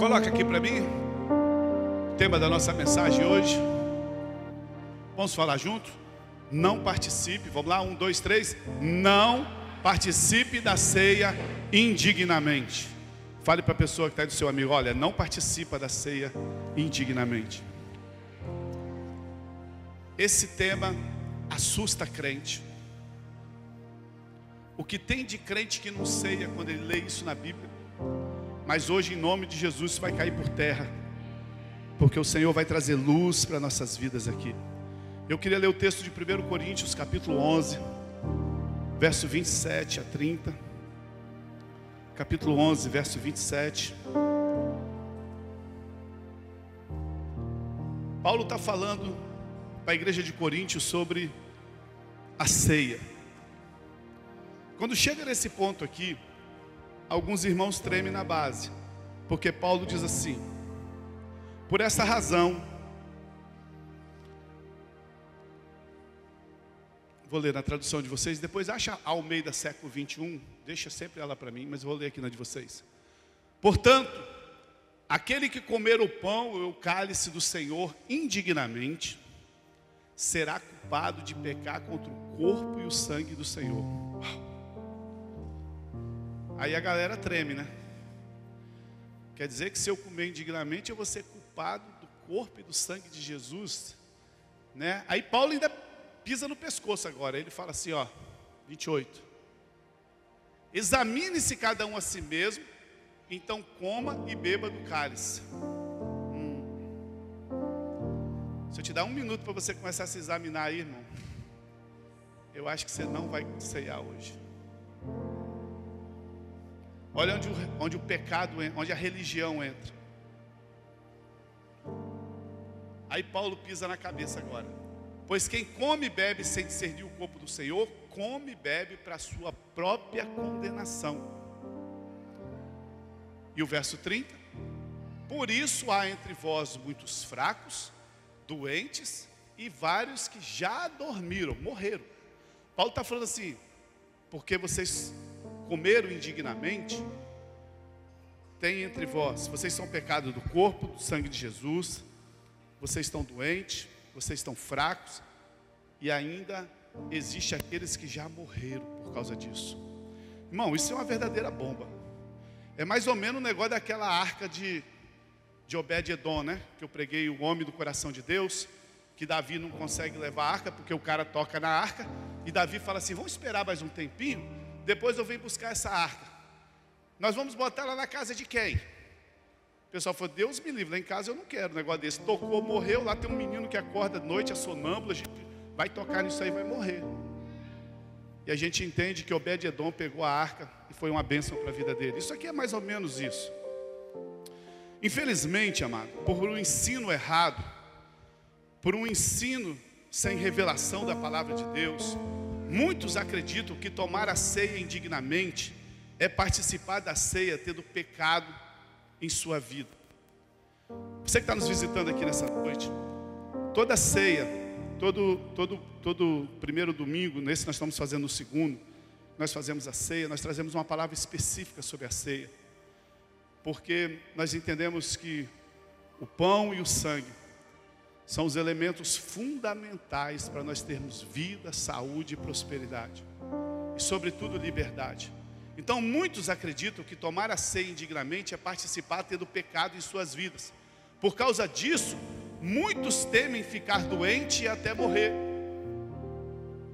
Coloca aqui para mim o tema da nossa mensagem hoje. Vamos falar junto? Não participe, vamos lá, 1, 2, 3. Não participe da ceia indignamente. Fale para a pessoa que está do seu amigo: olha, não participa da ceia indignamente. Esse tema assusta crente. O que tem de crente que não ceia quando ele lê isso na Bíblia? Mas hoje, em nome de Jesus, isso vai cair por terra, porque o Senhor vai trazer luz para nossas vidas aqui. Eu queria ler o texto de 1 Coríntios, capítulo 11, verso 27 a 30. Capítulo 11, verso 27. Paulo está falando para a igreja de Coríntios sobre a ceia. Quando chega nesse ponto aqui, alguns irmãos tremem na base, porque Paulo diz assim: por essa razão, vou ler na tradução de vocês, depois acha a Almeida século 21, deixa sempre ela para mim, mas eu vou ler aqui na de vocês. Portanto, aquele que comer o pão ou o cálice do Senhor indignamente, será culpado de pecar contra o corpo e o sangue do Senhor. Aí a galera treme, né? Quer dizer que se eu comer indignamente, eu vou ser culpado do corpo e do sangue de Jesus, né? Aí Paulo ainda pisa no pescoço agora. Ele fala assim, ó, 28. Examine-se cada um a si mesmo, então coma e beba do cálice. Se eu te dar um minuto para você começar a se examinar aí, irmão, eu acho que você não vai ceiar hoje. Olha onde o pecado entra, onde a religião entra. Aí Paulo pisa na cabeça agora. Pois quem come e bebe sem discernir o corpo do Senhor, come e bebe para a sua própria condenação. E o verso 30. Por isso há entre vós muitos fracos, doentes e vários que já dormiram, morreram. Paulo está falando assim: porque vocês comeram indignamente, tem entre vós, vocês são pecado do corpo, do sangue de Jesus, vocês estão doentes, vocês estão fracos, e ainda existe aqueles que já morreram por causa disso. Irmão, isso é uma verdadeira bomba. É mais ou menos o negócio daquela arca de Obed-Edom, né? Que eu preguei, o homem do coração de Deus, que Davi não consegue levar a arca, porque o cara toca na arca, e Davi fala assim: vamos esperar mais um tempinho, depois eu venho buscar essa arca. Nós vamos botar ela na casa de quem? O pessoal falou: Deus me livre, lá em casa eu não quero um negócio desse. Tocou, morreu, lá tem um menino que acorda de noite, é sonâmbulo, a gente vai tocar nisso aí e vai morrer. E a gente entende que Obed-Edom pegou a arca e foi uma bênção para a vida dele. Isso aqui é mais ou menos isso. Infelizmente, amado, por um ensino errado, por um ensino sem revelação da palavra de Deus, muitos acreditam que tomar a ceia indignamente é participar da ceia tendo pecado em sua vida. Você que está nos visitando aqui nessa noite, toda ceia, todo primeiro domingo, nesse nós estamos fazendo o segundo, nós fazemos a ceia, nós trazemos uma palavra específica sobre a ceia, porque nós entendemos que o pão e o sangue são os elementos fundamentais para nós termos vida, saúde e prosperidade, e sobretudo liberdade. Então muitos acreditam que tomar a ceia indignamente é participar tendo pecado em suas vidas. Por causa disso, muitos temem ficar doente e até morrer,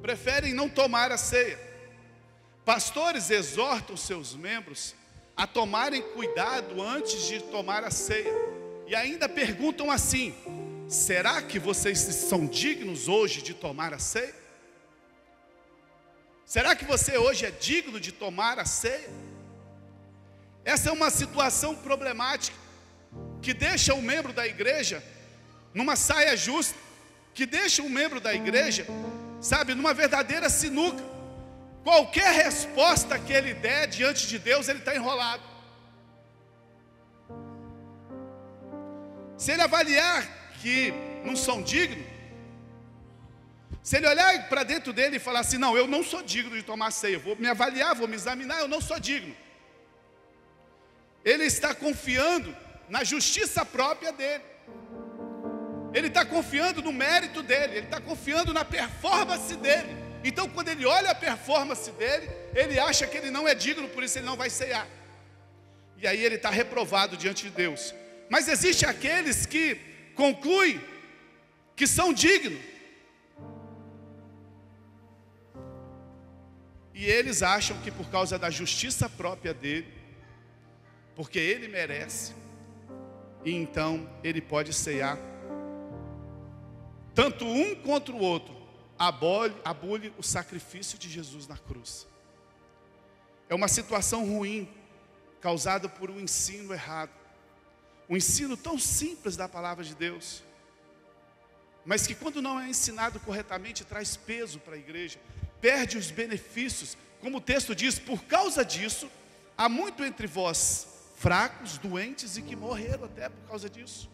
preferem não tomar a ceia. Pastores exortam seus membros a tomarem cuidado antes de tomar a ceia, e ainda perguntam assim: será que vocês são dignos hoje de tomar a ceia? Será que você hoje é digno de tomar a ceia? Essa é uma situação problemática, que deixa o membro da igreja numa saia justa, que deixa o membro da igreja, sabe, numa verdadeira sinuca. Qualquer resposta que ele der diante de Deus, ele está enrolado. Se ele avaliar que não são dignos, se ele olhar para dentro dele e falar assim: não, eu não sou digno de tomar ceia, vou me avaliar, vou me examinar, eu não sou digno, ele está confiando na justiça própria dele. Ele está confiando no mérito dele, ele está confiando na performance dele. Então, quando ele olha a performance dele, ele acha que ele não é digno, por isso ele não vai ceiar. E aí ele está reprovado diante de Deus. Mas existem aqueles que concluem que são dignos. E eles acham que por causa da justiça própria dele, porque ele merece, e então ele pode ceiar. Tanto um contra o outro abole o sacrifício de Jesus na cruz. É uma situação ruim, causada por um ensino errado. Um ensino tão simples da palavra de Deus, mas que quando não é ensinado corretamente, traz peso para a igreja, perde os benefícios. Como o texto diz, por causa disso, há muito entre vós fracos, doentes e que morreram até por causa disso.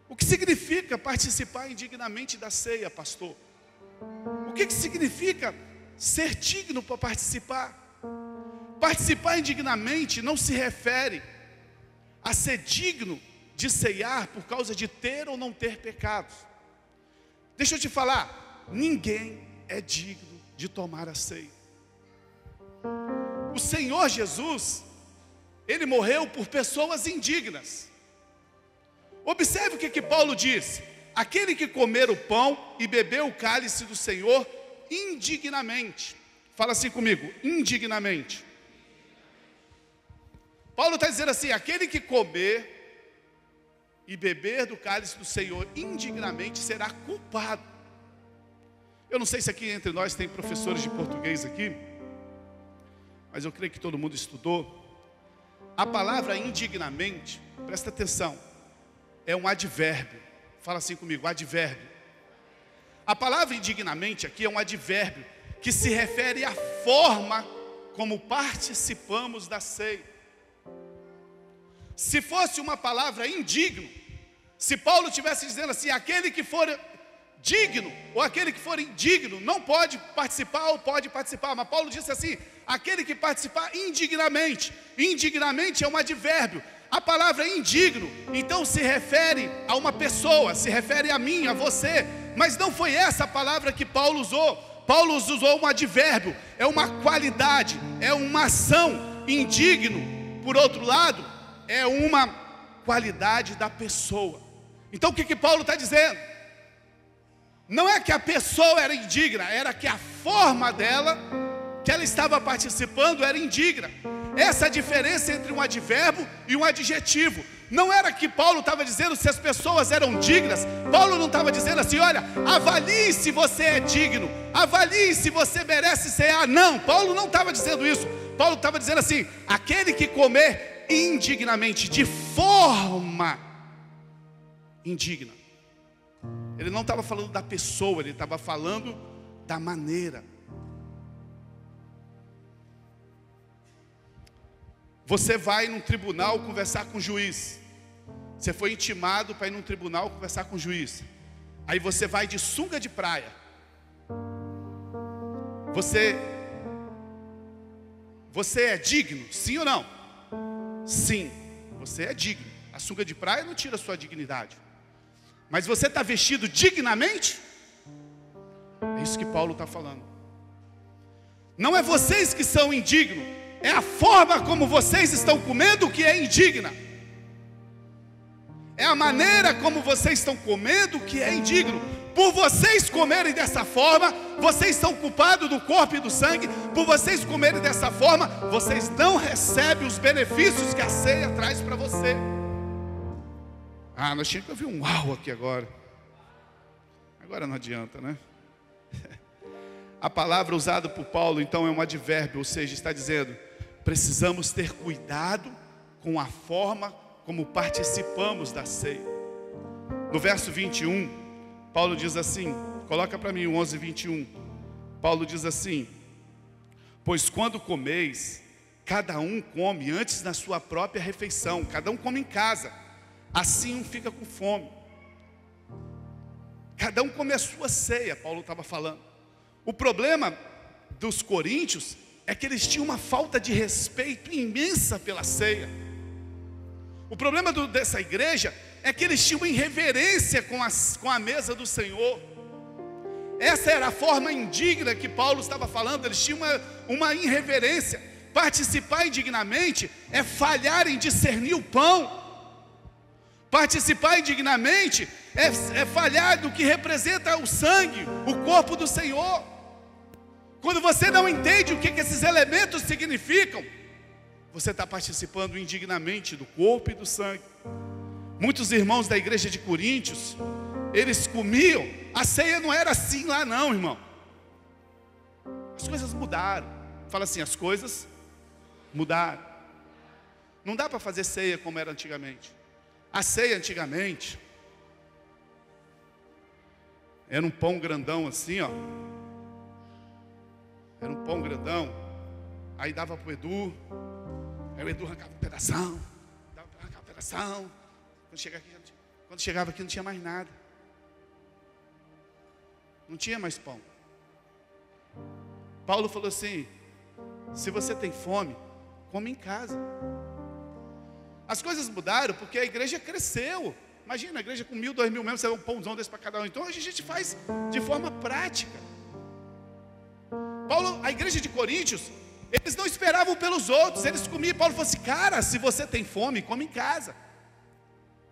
O que significa participar indignamente da ceia, pastor? O que significa ser digno para participar? Participar indignamente não se refere a ser digno de ceiar por causa de ter ou não ter pecados. Deixa eu te falar, ninguém é digno de tomar a ceia. O Senhor Jesus, Ele morreu por pessoas indignas. Observe o que Paulo diz: aquele que comer o pão e beber o cálice do Senhor indignamente. Fala assim comigo, indignamente. Paulo está dizendo assim: aquele que comer e beber do cálice do Senhor indignamente será culpado. Eu não sei se aqui entre nós tem professores de português aqui, mas eu creio que todo mundo estudou. A palavra indignamente, presta atenção, é um advérbio. Fala assim comigo, advérbio. A palavra indignamente aqui é um advérbio que se refere à forma como participamos da ceia. Se fosse uma palavra indigno, se Paulo estivesse dizendo assim, aquele que for digno ou aquele que for indigno não pode participar ou pode participar, mas Paulo disse assim, aquele que participar indignamente. Indignamente é um advérbio. A palavra indigno, então, se refere a uma pessoa, se refere a mim, a você, mas não foi essa a palavra que Paulo usou. Paulo usou um advérbio, é uma qualidade, é uma ação. Indigno, por outro lado, é uma qualidade da pessoa. Então o que Paulo está dizendo? Não é que a pessoa era indigna, era que a forma dela, que ela estava participando, era indigna. Essa é a diferença entre um advérbio e um adjetivo. Não era que Paulo estava dizendo se as pessoas eram dignas. Paulo não estava dizendo assim, olha, avalie se você é digno, avalie se você merece cear. Não, Paulo não estava dizendo isso. Paulo estava dizendo assim, aquele que comer indignamente, de forma indigna. Ele não estava falando da pessoa, ele estava falando da maneira. Você vai num tribunal conversar com o juiz. Você foi intimado para ir num tribunal conversar com o juiz. Aí você vai de sunga de praia. Você é digno, sim ou não? Sim, você é digno. A sunga de praia não tira a sua dignidade. Mas você está vestido dignamente? É isso que Paulo está falando. Não é vocês que são indignos, é a forma como vocês estão comendo que é indigna. É a maneira como vocês estão comendo que é indigno. Por vocês comerem dessa forma, vocês estão culpados do corpo e do sangue. Por vocês comerem dessa forma, vocês não recebem os benefícios que a ceia traz para você. Ah, nós tínhamos que ouvir um uau aqui agora. Agora não adianta, né? A palavra usada por Paulo então é um advérbio, ou seja, está dizendo, precisamos ter cuidado com a forma como participamos da ceia. No verso 21, Paulo diz assim, coloca para mim o 11:21. Paulo diz assim, pois quando comeis, cada um come antes da sua própria refeição, cada um come em casa, assim um fica com fome. Cada um come a sua ceia, Paulo estava falando. O problema dos coríntios é que eles tinham uma falta de respeito imensa pela ceia. O problema dessa igreja é que eles tinham irreverência com a mesa do Senhor. Essa era a forma indigna que Paulo estava falando. Eles tinham uma irreverência. Participar indignamente é falhar em discernir o pão. Participar indignamente é falhar do que representa o sangue, o corpo do Senhor. Quando você não entende o que esses elementos significam, você está participando indignamente do corpo e do sangue. Muitos irmãos da igreja de Coríntios, eles comiam, a ceia não era assim lá não, irmão. As coisas mudaram. Fala assim, as coisas mudaram. Não dá para fazer ceia como era antigamente. A ceia antigamente era um pão grandão assim, ó. Era um pão grandão. Aí dava para o Edu. Aí o Edu arrancava um pedação. Dava para arrancar um pedação. Quando chegava aqui não tinha mais nada. Não tinha mais pão. Paulo falou assim: se você tem fome, come em casa. As coisas mudaram porque a igreja cresceu. Imagina, a igreja com 1.000, 2.000 membros, você dá um pãozão desse para cada um. Então hoje a gente faz de forma prática. Paulo, a igreja de Coríntios, eles não esperavam pelos outros, eles comiam. Paulo falou assim: cara, se você tem fome, come em casa.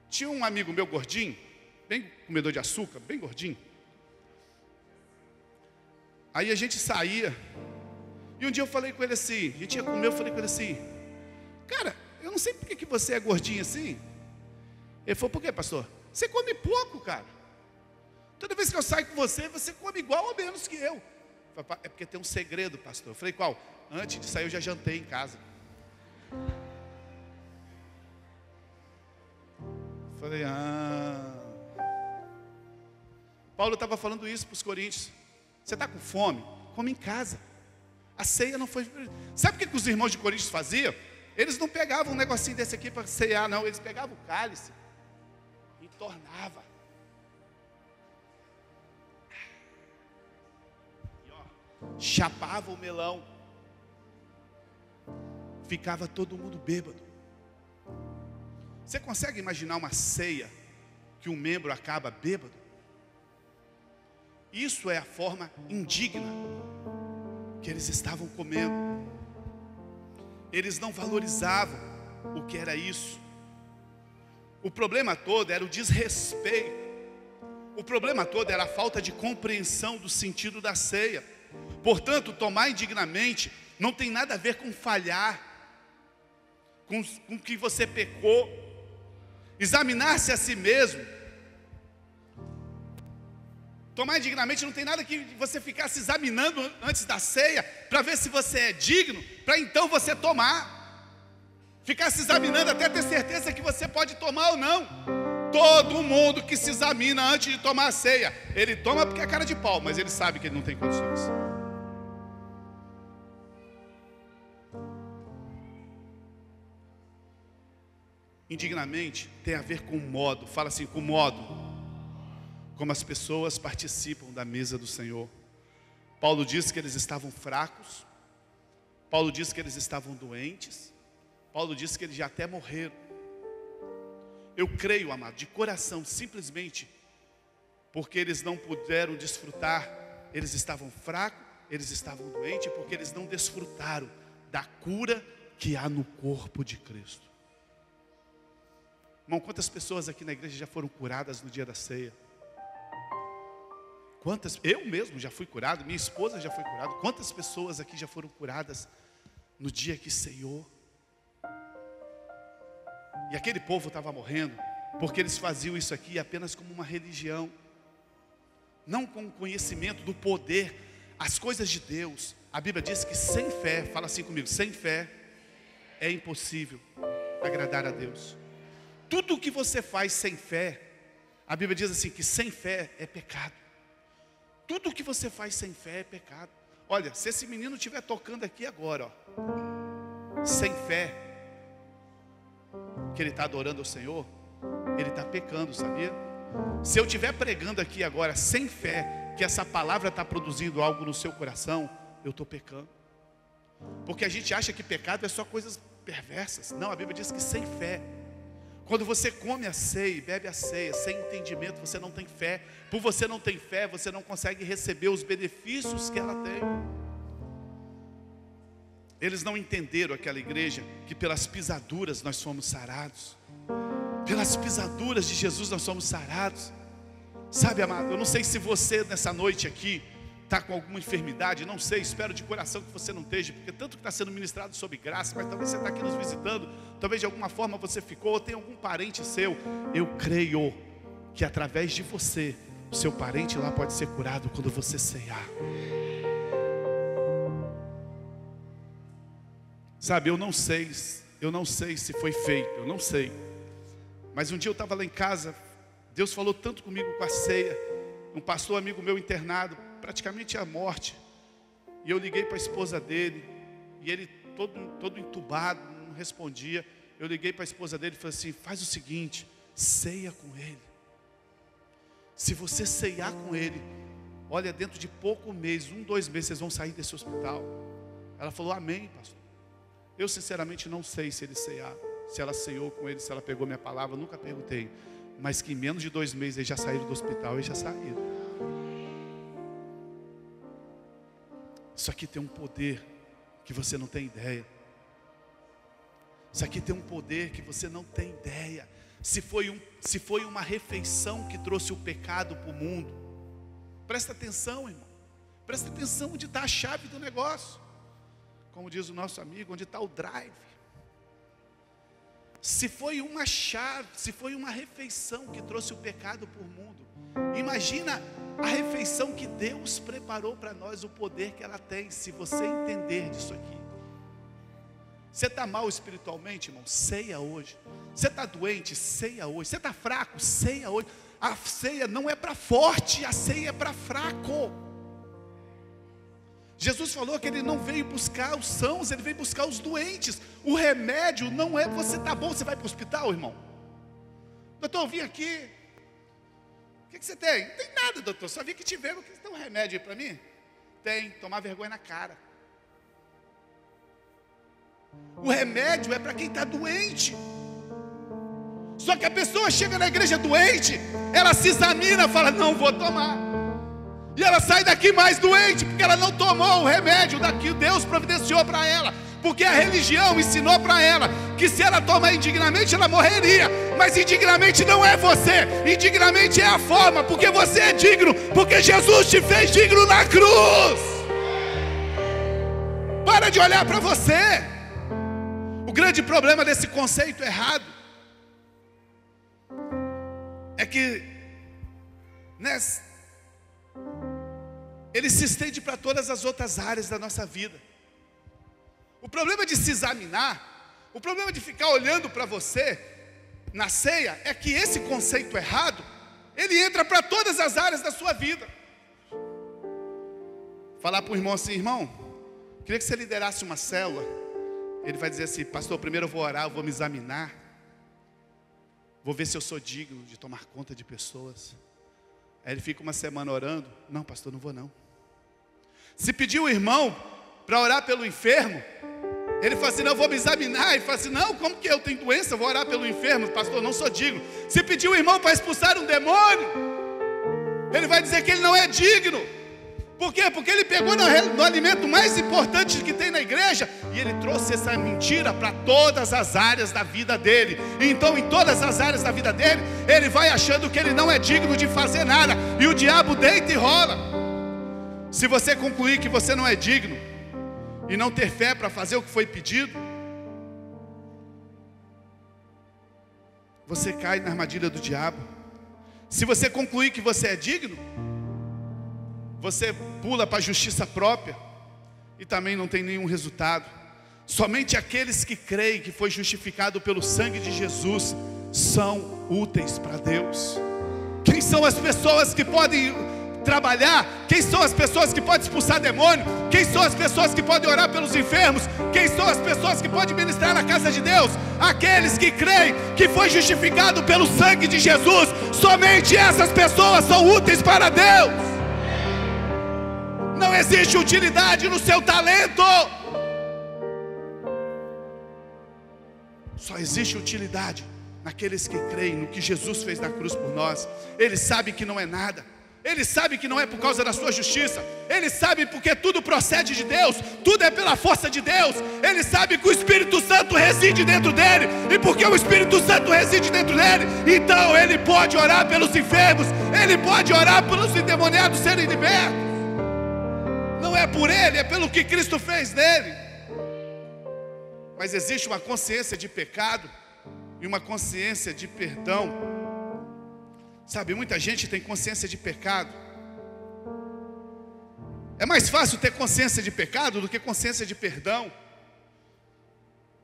Tinha um amigo meu gordinho, bem comedor de açúcar, bem gordinho. Aí a gente saía, e um dia eu falei com ele assim, a gente ia comer, eu falei com ele assim: cara, eu não sei por que você é gordinho assim. Ele falou: por quê, pastor? Você come pouco, cara. Toda vez que eu saio com você, você come igual ou menos que eu. Falei: é porque tem um segredo, pastor. Eu falei: qual? Antes de sair eu já jantei em casa. Falei: Paulo estava falando isso para os coríntios. Você está com fome? Come em casa. A ceia não foi... Sabe o que os irmãos de Coríntios faziam? Eles não pegavam um negocinho desse aqui para cear, não. Eles pegavam o cálice e tornavam. E ó, chapava o melão. Ficava todo mundo bêbado. Você consegue imaginar uma ceia que um membro acaba bêbado? Isso é a forma indigna que eles estavam comendo. Eles não valorizavam o que era isso. O problema todo era o desrespeito. O problema todo era a falta de compreensão do sentido da ceia. Portanto, tomar indignamente não tem nada a ver com falhar, com que você pecou. Examinar-se a si mesmo. Tomar indignamente não tem nada que você ficar se examinando antes da ceia, para ver se você é digno, para então você tomar. Ficar se examinando até ter certeza que você pode tomar ou não. Todo mundo que se examina antes de tomar a ceia, ele toma porque é cara de pau, mas ele sabe que ele não tem condições. Indignamente tem a ver com o modo, fala assim, com o modo como as pessoas participam da mesa do Senhor. Paulo diz que eles estavam fracos. Paulo diz que eles estavam doentes. Paulo diz que eles já até morreram. Eu creio, amado, de coração, simplesmente porque eles não puderam desfrutar. Eles estavam fracos, eles estavam doentes, porque eles não desfrutaram da cura que há no corpo de Cristo. Irmão, quantas pessoas aqui na igreja já foram curadas no dia da ceia? Quantas? Eu mesmo já fui curado, minha esposa já foi curada. Quantas pessoas aqui já foram curadas no dia que ceiou? E aquele povo estava morrendo porque eles faziam isso aqui apenas como uma religião, não com o conhecimento do poder, as coisas de Deus. A Bíblia diz que sem fé, fala assim comigo, sem fé é impossível agradar a Deus. Tudo o que você faz sem fé, a Bíblia diz assim, que sem fé é pecado. Tudo o que você faz sem fé é pecado. Olha, se esse menino estiver tocando aqui agora, ó, sem fé, que ele está adorando ao Senhor, ele está pecando, sabia? Se eu estiver pregando aqui agora sem fé, que essa palavra está produzindo algo no seu coração, eu estou pecando. Porque a gente acha que pecado é só coisas perversas. Não, a Bíblia diz que sem fé. Quando você come a ceia e bebe a ceia sem entendimento, você não tem fé. Por você não ter fé, você não consegue receber os benefícios que ela tem. Eles não entenderam, aquela igreja, que pelas pisaduras nós fomos sarados. Pelas pisaduras de Jesus nós somos sarados. Sabe, amado, eu não sei se você nessa noite aqui está com alguma enfermidade, não sei, espero de coração que você não esteja, porque tanto que está sendo ministrado sobre graça, mas talvez você está aqui nos visitando, talvez de alguma forma você ficou, ou tem algum parente seu. Eu creio que através de você, o seu parente lá pode ser curado quando você ceiar. Sabe, eu não sei se foi feito, eu não sei, mas um dia eu estava lá em casa, Deus falou tanto comigo com a ceia. Um pastor amigo meu internado, praticamente à morte, e eu liguei para a esposa dele, e ele todo entubado, não respondia. Eu liguei para a esposa dele e falei assim: faz o seguinte, ceia com ele. Se você ceiar com ele, olha, dentro de pouco mês, 2 meses, vocês vão sair desse hospital. Ela falou: amém, pastor. Eu sinceramente não sei se ele ceiar, se ela ceiou com ele, se ela pegou minha palavra, nunca perguntei. Mas que em menos de 2 meses eles já saíram do hospital, eles já saíram. Isso aqui tem um poder que você não tem ideia. Isso aqui tem um poder que você não tem ideia. Se foi uma refeição que trouxe o pecado para o mundo, presta atenção, irmão. Presta atenção onde está a chave do negócio. Como diz o nosso amigo, onde está o drive. Se foi uma chave, se foi uma refeição que trouxe o pecado para o mundo, imagina a refeição que Deus preparou para nós, o poder que ela tem, se você entender disso aqui. Você está mal espiritualmente, irmão? Ceia hoje. Você está doente? Ceia hoje. Você está fraco? Ceia hoje. A ceia não é para forte, a ceia é para fraco. Jesus falou que ele não veio buscar os sãos, ele veio buscar os doentes. O remédio não é você tá bom, você vai para o hospital, irmão. Doutor, eu vim aqui. O que você tem? Não tem nada, doutor, só vim que te ver. Tem um remédio aí para mim? Tem, tomar vergonha na cara. O remédio é para quem está doente. Só que a pessoa chega na igreja doente, ela se examina, fala: não vou tomar. E ela sai daqui mais doente, porque ela não tomou o remédio daqui, Deus providenciou para ela. Porque a religião ensinou para ela que se ela tomar indignamente, ela morreria. Mas indignamente não é você, indignamente é a forma, porque você é digno, porque Jesus te fez digno na cruz. Para de olhar para você. O grande problema desse conceito errado é que ele se estende para todas as outras áreas da nossa vida. O problema de se examinar, o problema de ficar olhando para você na ceia, é que esse conceito errado, ele entra para todas as áreas da sua vida. Falar para o irmão assim: irmão, queria que você liderasse uma célula. Ele vai dizer assim: pastor, primeiro eu vou orar, eu vou me examinar, vou ver se eu sou digno de tomar conta de pessoas. Aí ele fica uma semana orando: não, pastor, não vou não. Se pedir o irmão para orar pelo enfermo, ele fala assim: não, eu vou me examinar. Ele fala assim: não, como que eu tenho doença, eu vou orar pelo enfermo, pastor, não sou digno. Se pedir o irmão para expulsar um demônio, ele vai dizer que ele não é digno. Por quê? Porque ele pegou no alimento mais importante que tem na igreja, e ele trouxe essa mentira para todas as áreas da vida dele. Então em todas as áreas da vida dele, ele vai achando que ele não é digno de fazer nada, e o diabo deita e rola. Se você concluir que você não é digno, e não ter fé para fazer o que foi pedido, você cai na armadilha do diabo. Se você concluir que você é digno, você pula para a justiça própria, e também não tem nenhum resultado. Somente aqueles que creem que foi justificado pelo sangue de Jesus são úteis para Deus. Quem são as pessoas que podem trabalhar? Quem são as pessoas que podem expulsar demônio? Quem são as pessoas que podem orar pelos enfermos? Quem são as pessoas que podem ministrar na casa de Deus? Aqueles que creem que foi justificado pelo sangue de Jesus. Somente essas pessoas são úteis para Deus. Não existe utilidade no seu talento. Só existe utilidade naqueles que creem no que Jesus fez na cruz por nós. Ele sabe que não é nada. Ele sabe que não é por causa da sua justiça. Ele sabe porque tudo procede de Deus. Tudo é pela força de Deus. Ele sabe que o Espírito Santo reside dentro dele. E porque o Espírito Santo reside dentro dele, então ele pode orar pelos enfermos. Ele pode orar pelos endemoniados serem libertos. Não é por ele, é pelo que Cristo fez nele. Mas existe uma consciência de pecado e uma consciência de perdão. Sabe, muita gente tem consciência de pecado. É mais fácil ter consciência de pecado do que consciência de perdão.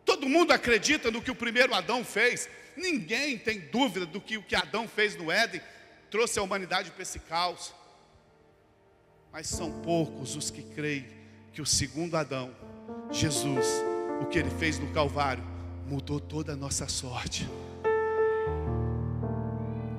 Todo mundo acredita no que o primeiro Adão fez. Ninguém tem dúvida do que o que Adão fez no Éden trouxe a humanidade para esse caos. Mas são poucos os que creem que o segundo Adão, Jesus, o que ele fez no Calvário, mudou toda a nossa sorte.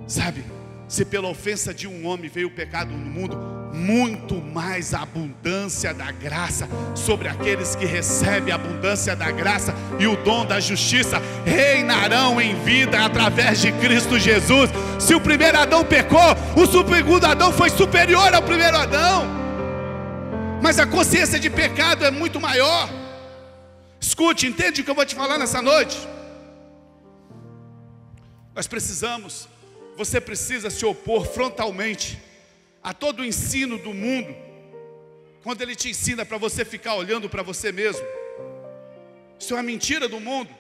Sabe, se pela ofensa de um homem veio o pecado no mundo, muito mais a abundância da graça sobre aqueles que recebem a abundância da graça e o dom da justiça reinarão em vida através de Cristo Jesus. Se o primeiro Adão pecou, o segundo Adão foi superior ao primeiro Adão. Mas a consciência de pecado é muito maior. Escute, entende o que eu vou te falar nessa noite? Você precisa se opor frontalmente a todo o ensino do mundo, quando ele te ensina para você ficar olhando para você mesmo. Isso é uma mentira do mundo.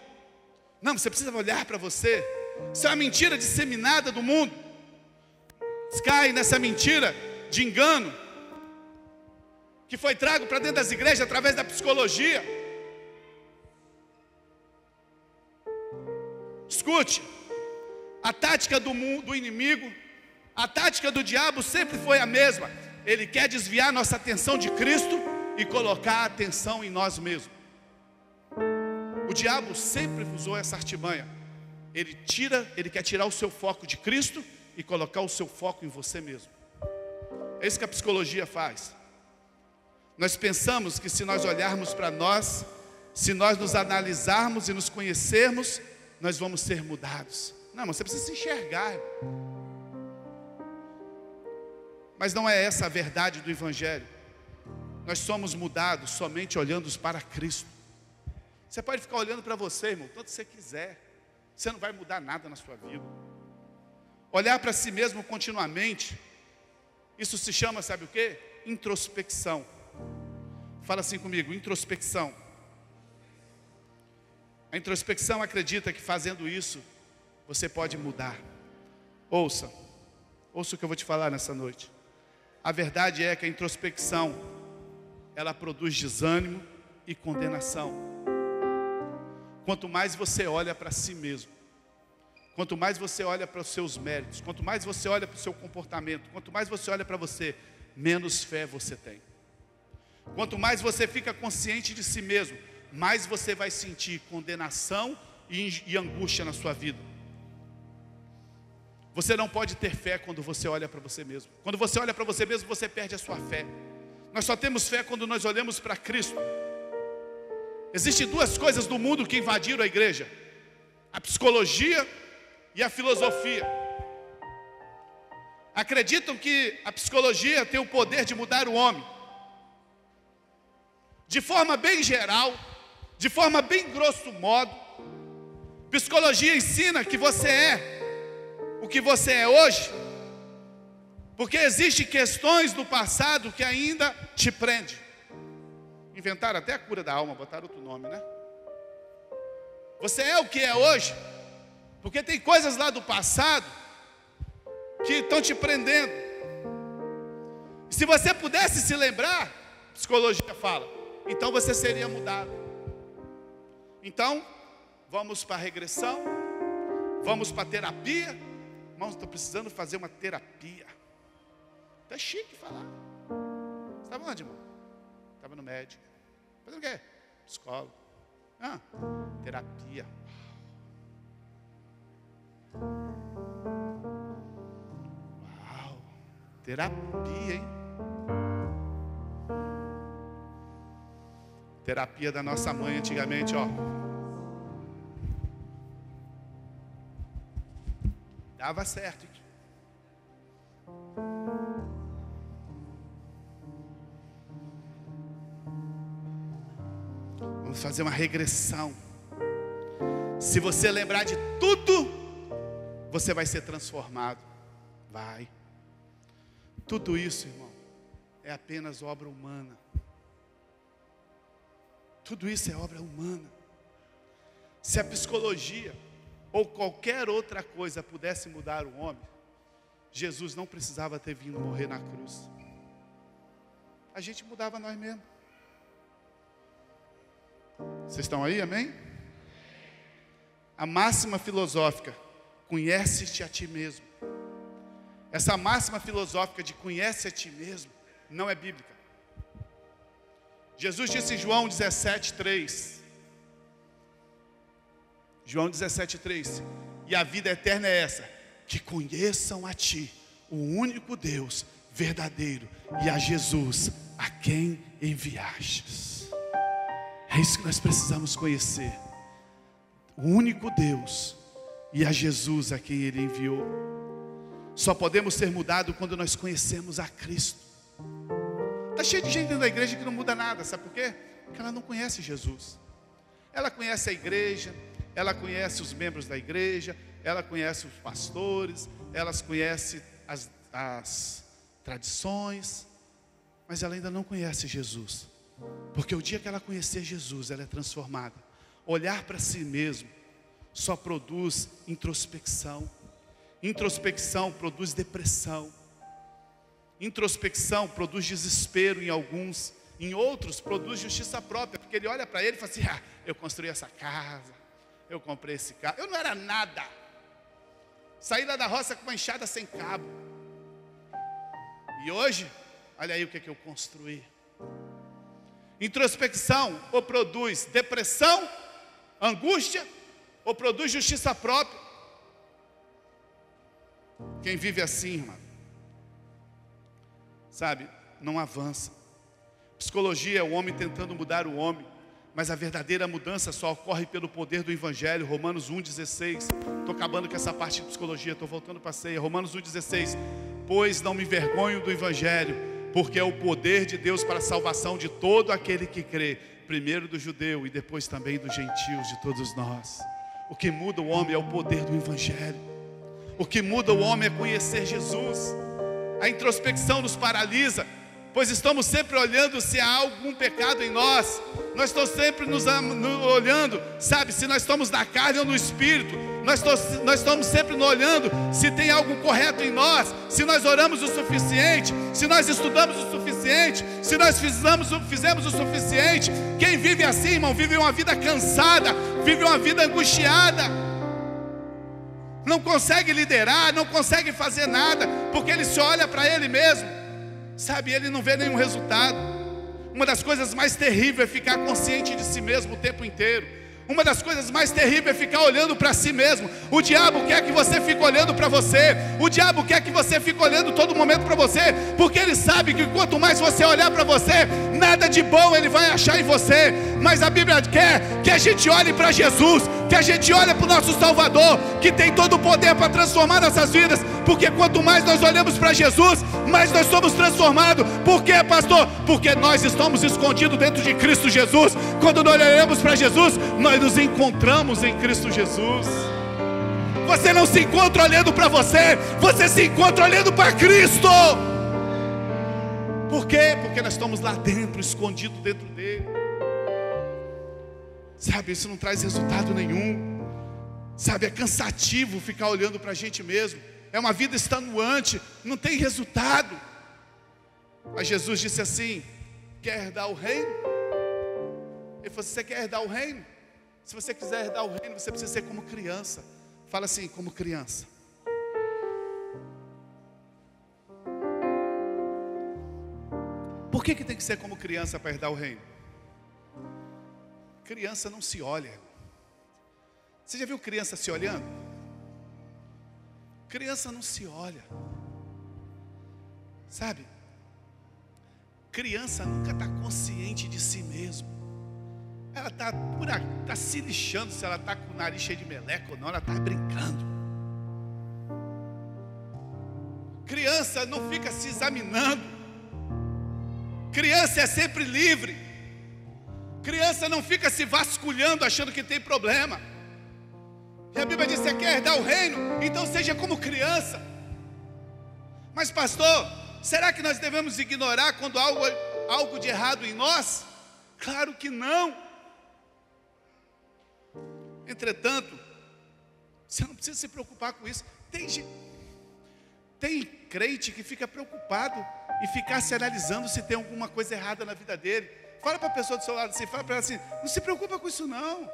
Não, você precisa olhar para você. Isso é uma mentira disseminada do mundo. Cai nessa mentira de engano que foi trago para dentro das igrejas através da psicologia. Escute, a tática do inimigo, a tática do diabo sempre foi a mesma. Ele quer desviar nossa atenção de Cristo e colocar a atenção em nós mesmos. O diabo sempre usou essa artimanha. Ele quer tirar o seu foco de Cristo e colocar o seu foco em você mesmo. É isso que a psicologia faz. Nós pensamos que se nós olharmos para nós, se nós nos analisarmos e nos conhecermos, nós vamos ser mudados. Não, mas você precisa se enxergar. Mas não é essa a verdade do Evangelho. Nós somos mudados somente olhando para Cristo. Você pode ficar olhando para você, irmão, tanto você quiser. Você não vai mudar nada na sua vida. Olhar para si mesmo continuamente, isso se chama, sabe o quê? Introspecção. Fala assim comigo, introspecção. A introspecção acredita que fazendo isso, você pode mudar. Ouça o que eu vou te falar nessa noite. A verdade é que a introspecção, ela produz desânimo e condenação. Quanto mais você olha para si mesmo, quanto mais você olha para os seus méritos, quanto mais você olha para o seu comportamento, quanto mais você olha para você, menos fé você tem. Quanto mais você fica consciente de si mesmo, mais você vai sentir condenação e angústia na sua vida. Você não pode ter fé quando você olha para você mesmo. Quando você olha para você mesmo, você perde a sua fé. Nós só temos fé quando nós olhamos para Cristo. Existem duas coisas do mundo que invadiram a igreja: a psicologia e a filosofia. Acreditam que a psicologia tem o poder de mudar o homem. De forma bem geral, de forma bem grosso modo, psicologia ensina que você é o que você é hoje, porque existem questões do passado que ainda te prendem. Inventaram até a cura da alma, botaram outro nome, né? Você é o que é hoje, porque tem coisas lá do passado que estão te prendendo. E se você pudesse se lembrar, a psicologia fala, então você seria mudado. Então, vamos para a regressão, vamos para a terapia. Irmãos, estou precisando fazer uma terapia. Tá chique falar. Você estava onde, irmão? Estava no médico. Fazendo o quê? Psicólogo. Terapia. Uau, terapia, hein? Terapia da nossa mãe antigamente, ó. Dava certo. Vamos fazer uma regressão. Se você lembrar de tudo, você vai ser transformado. Vai. Tudo isso, irmão, é apenas obra humana. Tudo isso é obra humana. Se a psicologia ou qualquer outra coisa pudesse mudar o homem, Jesus não precisava ter vindo morrer na cruz. A gente mudava nós mesmos. Vocês estão aí, amém? A máxima filosófica, conhece-te a ti mesmo. Essa máxima filosófica de conhece a ti mesmo, não é bíblica. Jesus disse em João 17:3. João 17:3. E a vida eterna é essa, que conheçam a ti, o único Deus verdadeiro, e a Jesus, a quem enviastes. É isso que nós precisamos conhecer. O único Deus e a Jesus a quem Ele enviou. Só podemos ser mudados quando nós conhecemos a Cristo. Está cheio de gente dentro da igreja que não muda nada, sabe por quê? Porque ela não conhece Jesus. Ela conhece a igreja, ela conhece os membros da igreja, ela conhece os pastores, elas conhecem as tradições, mas ela ainda não conhece Jesus. Porque o dia que ela conhecer Jesus, ela é transformada. Olhar para si mesmo só produz introspecção. Introspecção produz depressão. Introspecção produz desespero em alguns. Em outros produz justiça própria. Porque ele olha para ele e fala assim: ah, eu construí essa casa, eu comprei esse carro, eu não era nada. Saí lá da roça com uma enxada sem cabo. E hoje, olha aí o que eu construí. Introspecção ou produz depressão, angústia, ou produz justiça própria. Quem vive assim, irmão, sabe, não avança. Psicologia é o homem tentando mudar o homem, mas a verdadeira mudança só ocorre pelo poder do Evangelho. Romanos 1,16. Estou acabando com essa parte de psicologia, estou voltando para a ceia. Romanos 1,16. Pois não me envergonho do Evangelho, porque é o poder de Deus para a salvação de todo aquele que crê, primeiro do judeu e depois também dos gentios, de todos nós. O que muda o homem é o poder do Evangelho. O que muda o homem é conhecer Jesus. A introspecção nos paralisa, pois estamos sempre olhando se há algum pecado em nós. Nós estamos sempre nos olhando, sabe, se nós estamos na carne ou no espírito. Nós estamos sempre olhando se tem algo correto em nós, se nós oramos o suficiente, se nós estudamos o suficiente, se nós fizemos o suficiente. Quem vive assim, irmão, vive uma vida cansada, vive uma vida angustiada. Não consegue liderar, não consegue fazer nada, porque ele se olha para ele mesmo, sabe, ele não vê nenhum resultado. Uma das coisas mais terríveis é ficar consciente de si mesmo o tempo inteiro. Uma das coisas mais terríveis é ficar olhando para si mesmo. O diabo quer que você fique olhando para você. O diabo quer que você fique olhando todo momento para você, porque ele sabe que quanto mais você olhar para você, nada de bom ele vai achar em você. Mas a Bíblia quer que a gente olhe para Jesus, que a gente olhe para o nosso Salvador, que tem todo o poder para transformar nossas vidas. Porque quanto mais nós olhamos para Jesus, mais nós somos transformados. Por quê, pastor? Porque nós estamos escondidos dentro de Cristo Jesus. Quando nós olhamos para Jesus, nós nos encontramos em Cristo Jesus. Você não se encontra olhando para você, você se encontra olhando para Cristo. Por quê? Porque nós estamos lá dentro, escondidos dentro dele. Sabe, isso não traz resultado nenhum. Sabe, é cansativo ficar olhando para a gente mesmo. É uma vida extenuante, não tem resultado. Mas Jesus disse assim: quer herdar o reino? Ele falou: você quer herdar o reino? Se você quiser herdar o reino, você precisa ser como criança. Fala assim: como criança. Por que tem que ser como criança para herdar o reino? Criança não se olha. Você já viu criança se olhando? Criança não se olha. Sabe? Criança nunca está consciente de si mesmo. Ela está se lixando se ela está com o nariz cheio de meleca ou não. Ela está brincando. criança não fica se examinando. Criança é sempre livre. Criança não fica se vasculhando achando que tem problema. E a Bíblia diz: você quer herdar o reino? Então seja como criança. Mas pastor, será que nós devemos ignorar quando há algo de errado em nós? Claro que não. Entretanto, você não precisa se preocupar com isso. Tem crente que fica preocupado e ficar se analisando se tem alguma coisa errada na vida dele. Fala para a pessoa do seu lado assim, fala para ela assim: não se preocupa com isso não.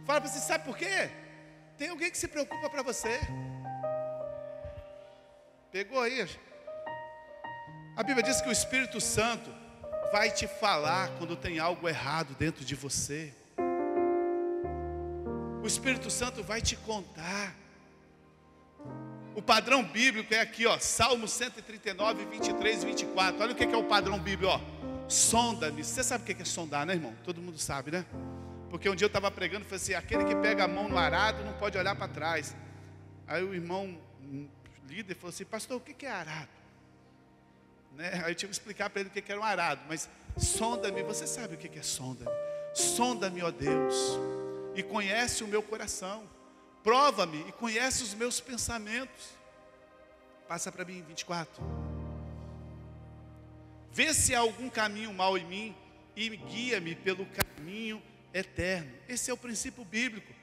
Fala para você: sabe por quê? Tem alguém que se preocupa para você. Pegou aí? A Bíblia diz que o Espírito Santo vai te falar quando tem algo errado dentro de você. O Espírito Santo vai te contar. O padrão bíblico é aqui, ó, Salmo 139, 23 e 24. Olha o que é o padrão bíblico, ó. Sonda-me. Você sabe o que é sondar, né, irmão? Todo mundo sabe, né? Porque um dia eu estava pregando e falei assim: aquele que pega a mão no arado não pode olhar para trás. Aí o irmão líder falou assim: pastor, o que é arado? Né? Aí eu tive que explicar para ele o que era um arado. Mas sonda-me, você sabe o que é sonda-me? Sonda-me, ó Deus, e conhece o meu coração. Prova-me e conhece os meus pensamentos. Passa para mim, 24. Vê se há algum caminho mau em mim e guia-me pelo caminho eterno. Esse é o princípio bíblico.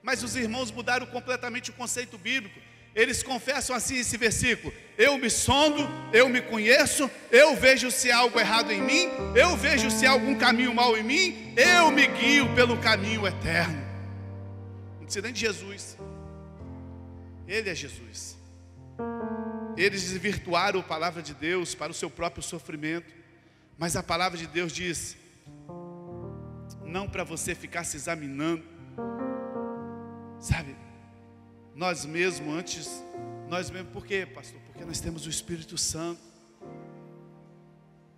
Mas os irmãos mudaram completamente o conceito bíblico. Eles confessam assim esse versículo: eu me sondo, eu me conheço, eu vejo se há algo errado em mim, eu vejo se há algum caminho mau em mim, eu me guio pelo caminho eterno. Não precisa nem de Jesus. Ele é Jesus. Eles desvirtuaram a palavra de Deus para o seu próprio sofrimento. Mas a palavra de Deus diz: não para você ficar se examinando. Sabe, nós mesmos, por quê, pastor? Porque nós temos o Espírito Santo.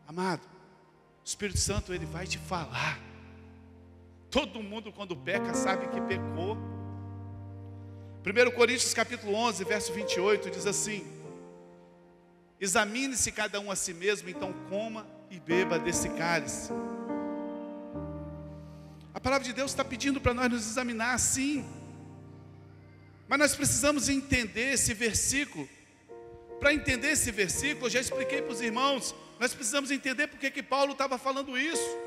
Amado, o Espírito Santo, ele vai te falar. Todo mundo quando peca sabe que pecou. 1 Coríntios capítulo 11, verso 28 diz assim: examine-se cada um a si mesmo, então coma e beba desse cálice. A palavra de Deus está pedindo para nós nos examinar assim. Mas nós precisamos entender esse versículo. Para entender esse versículo, eu já expliquei para os irmãos, nós precisamos entender porque que Paulo estava falando isso.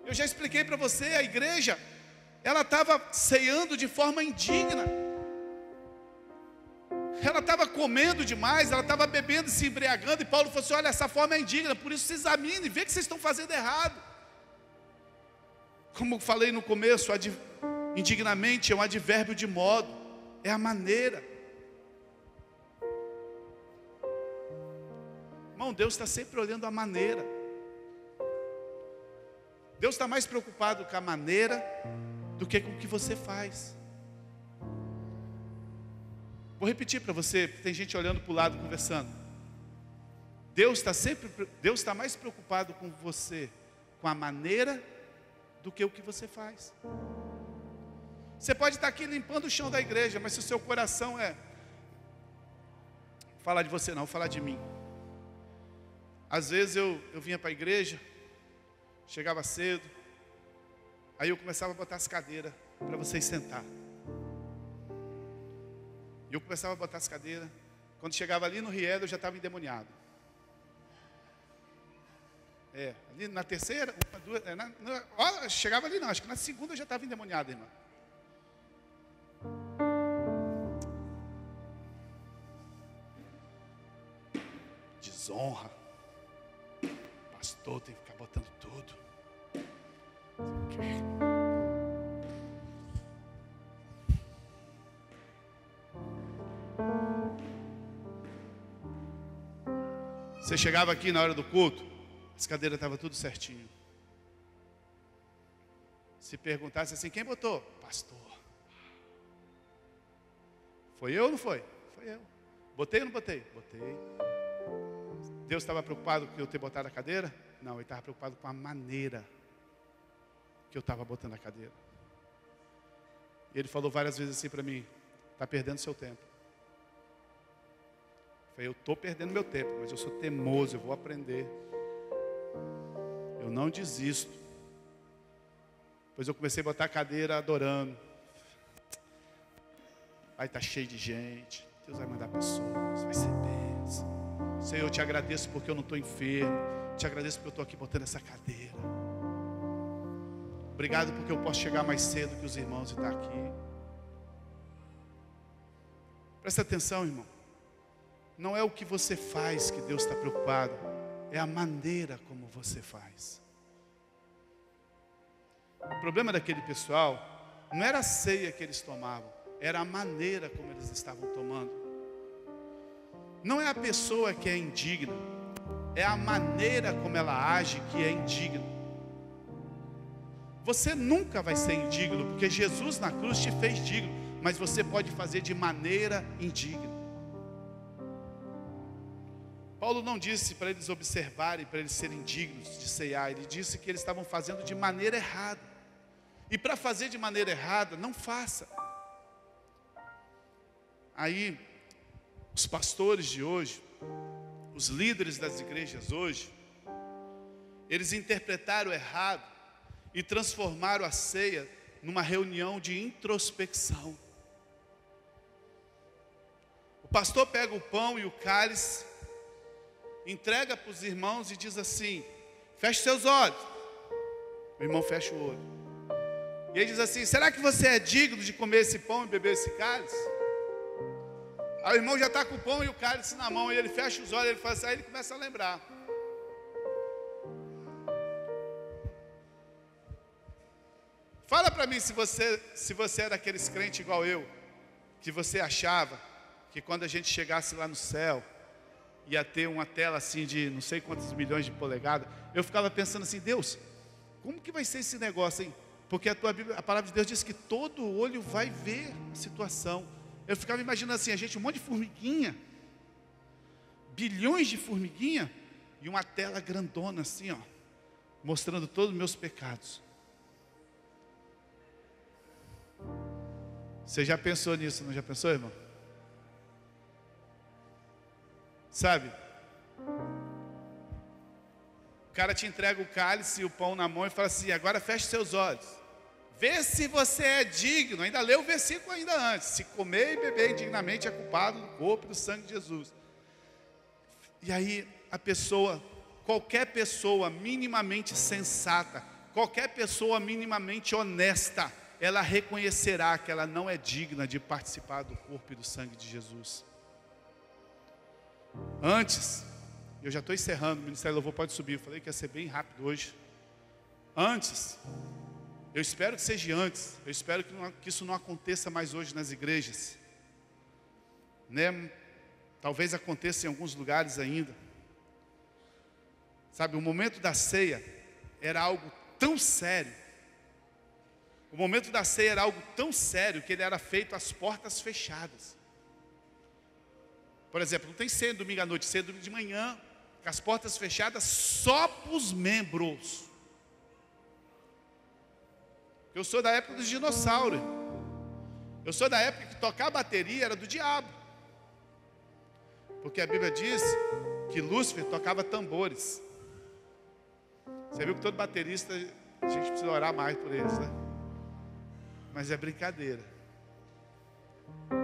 Eu já expliquei para você, a igreja, ela estava ceando de forma indigna. Ela estava comendo demais, ela estava bebendo, se embriagando, e Paulo falou assim: olha, essa forma é indigna, por isso se examine, vê que vocês estão fazendo errado. Como eu falei no começo, indignamente é um advérbio de modo, é a maneira. Irmão, Deus está sempre olhando a maneira. Deus está mais preocupado com a maneira do que com o que você faz. Vou repetir para você, tem gente olhando para o lado conversando. Deus está mais preocupado com você, com a maneira, do que o que você faz. Você pode estar aqui limpando o chão da igreja, mas se o seu coração é... Vou falar de você não, vou falar de mim. Às vezes eu vinha para a igreja, chegava cedo, aí eu começava a botar as cadeiras para vocês sentar. E eu começava a botar as cadeiras. Quando chegava ali no Riel, eu já estava endemoniado. Ali na terceira, uma, duas, chegava ali não, acho que na segunda eu já estava endemoniado, irmão. Desonra. Pastor tem que ficar botando tudo. Você chegava aqui na hora do culto, as cadeiras estavam tudo certinho. Se perguntasse assim: quem botou? Pastor. Foi eu ou não foi? Foi eu. Botei ou não botei? Botei. Deus estava preocupado com eu ter botado a cadeira? Não, ele estava preocupado com a maneira que eu estava botando a cadeira. E ele falou várias vezes assim para mim: está perdendo seu tempo. falei, eu estou perdendo meu tempo, mas eu sou teimoso, eu vou aprender. Eu não desisto. Depois eu comecei a botar a cadeira adorando. Vai estar cheio de gente. Deus vai mandar pessoas, vai ser bênção. Senhor, eu te agradeço porque eu não estou enfermo. Te agradeço porque eu estou aqui botando essa cadeira. Obrigado porque eu posso chegar mais cedo que os irmãos e estar aqui. Presta atenção, irmão. Não é o que você faz que Deus está preocupado. É a maneira como você faz. O problema daquele pessoal não era a ceia que eles tomavam, era a maneira como eles estavam tomando. Não é a pessoa que é indigna, é a maneira como ela age que é indigna. Você nunca vai ser indigno, porque Jesus na cruz te fez digno, mas você pode fazer de maneira indigna. Paulo não disse para eles observarem, para eles serem dignos de ceiar. Ele disse que eles estavam fazendo de maneira errada. E para fazer de maneira errada, não faça. Aí, os pastores de hoje, os líderes das igrejas hoje, eles interpretaram errado e transformaram a ceia numa reunião de introspecção. O pastor pega o pão e o cálice, entrega para os irmãos e diz assim: feche seus olhos. O irmão fecha o olho. E ele diz assim: será que você é digno de comer esse pão e beber esse cálice? Aí o irmão já está com o pão e o cálice na mão, e ele fecha os olhos, ele faz assim, aí ele começa a lembrar. Fala para mim se você é daqueles crentes igual eu, que você achava que quando a gente chegasse lá no céu, ia ter uma tela assim de não sei quantos milhões de polegadas. Eu ficava pensando assim: Deus, como que vai ser esse negócio, hein? Porque a palavra de Deus diz que todo olho vai ver a situação. Eu ficava imaginando assim, a gente, um monte de formiguinha, bilhões de formiguinha, e uma tela grandona assim, ó, mostrando todos os meus pecados. Você já pensou nisso, não já pensou, irmão? Sabe? O cara te entrega o cálice e o pão na mão e fala assim: agora feche seus olhos. Vê se você é digno. Ainda lê o versículo ainda antes. Se comer e beber indignamente é culpado do corpo e do sangue de Jesus. E aí a pessoa, qualquer pessoa minimamente sensata, qualquer pessoa minimamente honesta, ela reconhecerá que ela não é digna de participar do corpo e do sangue de Jesus. Antes, eu já estou encerrando, o Ministério do Louvor pode subir, eu falei que ia ser bem rápido hoje. Antes, eu espero que seja antes, eu espero que isso não aconteça mais hoje nas igrejas, né? Talvez aconteça em alguns lugares ainda. Sabe, o momento da ceia era algo tão sério. O momento da ceia era algo tão sério que ele era feito às portas fechadas. Por exemplo, não tem ceia domingo à noite, ceia domingo de manhã, com as portas fechadas só para os membros. Eu sou da época dos dinossauros. Eu sou da época que tocar a bateria era do diabo. Porque a Bíblia diz que Lúcifer tocava tambores. Você viu que todo baterista, a gente precisa orar mais por eles, né? Mas é brincadeira.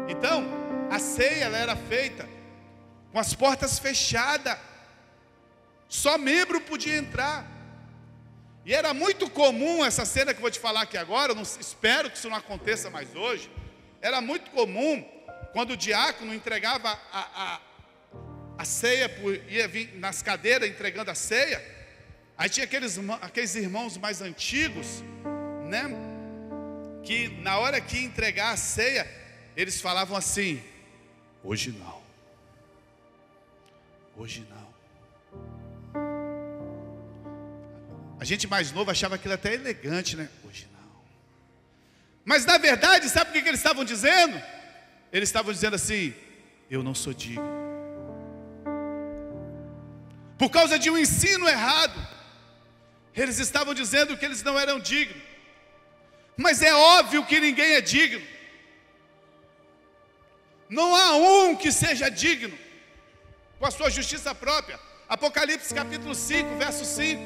Então, a ceia ela era feita com as portas fechadas. Só membro podia entrar. E era muito comum essa cena que eu vou te falar aqui agora. Eu não, espero que isso não aconteça mais hoje. Era muito comum quando o diácono entregava a ceia, ia vir nas cadeiras entregando a ceia. Aí tinha aqueles irmãos mais antigos, né? Que na hora que ia entregar a ceia, eles falavam assim: hoje não. Hoje não. A gente mais novo achava aquilo até elegante, né? Hoje não. Mas na verdade, sabe o que eles estavam dizendo? Eles estavam dizendo assim: eu não sou digno. Por causa de um ensino errado, eles estavam dizendo que eles não eram dignos. Mas é óbvio que ninguém é digno. Não há um que seja digno. com a sua justiça própria. Apocalipse capítulo 5, verso 5.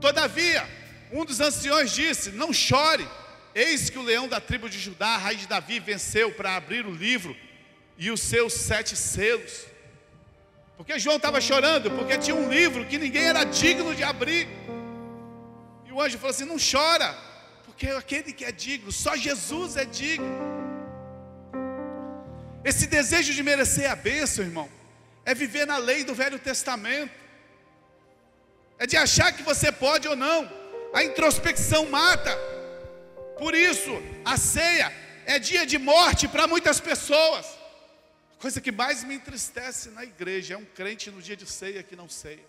Todavia, um dos anciões disse: não chore, eis que o leão da tribo de Judá, a raiz de Davi, venceu para abrir o livro e os seus 7 selos. Porque João estava chorando, porque tinha um livro que ninguém era digno de abrir. E o anjo falou assim: não chora, porque aquele que é digno, só Jesus é digno. Esse desejo de merecer a bênção, irmão, é viver na lei do Velho Testamento. É de achar que você pode ou não. A introspecção mata. Por isso, a ceia é dia de morte para muitas pessoas. A coisa que mais me entristece na igreja é um crente no dia de ceia que não ceia.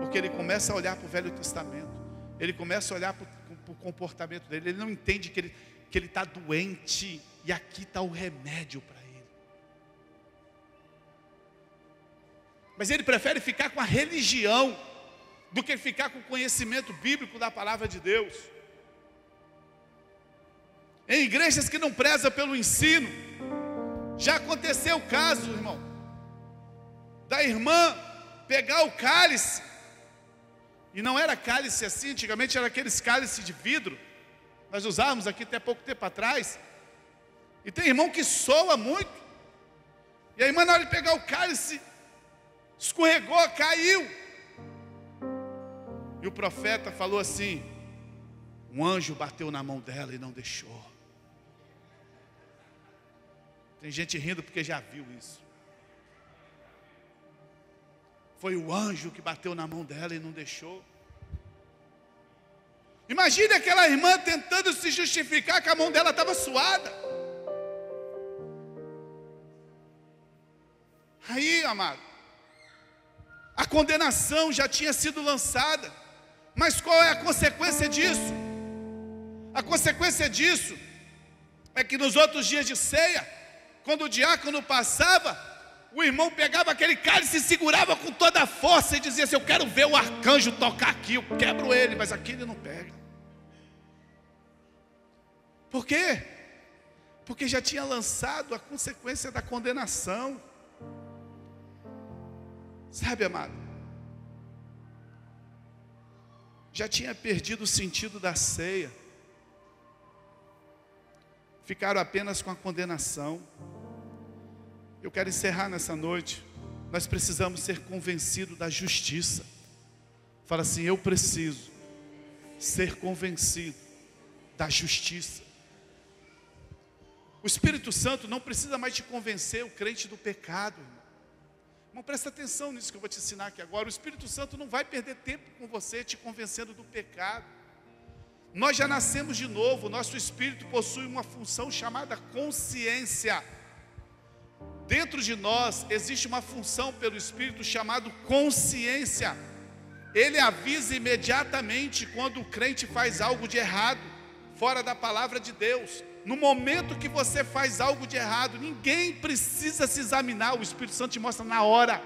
Porque ele começa a olhar para o Velho Testamento. Ele começa a olhar para o comportamento dele. Ele não entende que ele está doente. E aqui está o remédio para ele. Mas ele prefere ficar com a religião do que ficar com o conhecimento bíblico da palavra de Deus. Em igrejas que não prezam pelo ensino, já aconteceu o caso, irmão, da irmã pegar o cálice, e não era cálice assim, antigamente era aqueles cálices de vidro, nós usávamos aqui até pouco tempo atrás, e tem irmão que soa muito, e a irmã na hora de pegar o cálice, escorregou, caiu, e o profeta falou assim: um anjo bateu na mão dela e não deixou. Tem gente rindo porque já viu isso. Foi o anjo que bateu na mão dela e não deixou. Imagine aquela irmã tentando se justificar que a mão dela estava suada. Aí, amado, a condenação já tinha sido lançada. Mas qual é a consequência disso? A consequência disso é que nos outros dias de ceia, quando o diácono passava, o irmão pegava aquele cálice e segurava com toda a força e dizia assim: eu quero ver o arcanjo tocar aqui, eu quebro ele, mas aqui ele não pega. Por quê? Porque já tinha lançado a consequência da condenação. Sabe, amado, já tinha perdido o sentido da ceia. Ficaram apenas com a condenação. Eu quero encerrar nessa noite. Nós precisamos ser convencidos da justiça. Fala assim: eu preciso ser convencido da justiça. O Espírito Santo não precisa mais te convencer o crente do pecado, irmão. Irmão, presta atenção nisso que eu vou te ensinar aqui agora. O Espírito Santo não vai perder tempo com você te convencendo do pecado. Nós já nascemos de novo. Nosso espírito possui uma função chamada consciência. Dentro de nós existe uma função pelo Espírito chamada consciência. Ele avisa imediatamente quando o crente faz algo de errado, fora da palavra de Deus. No momento que você faz algo de errado, ninguém precisa se examinar, o Espírito Santo te mostra na hora.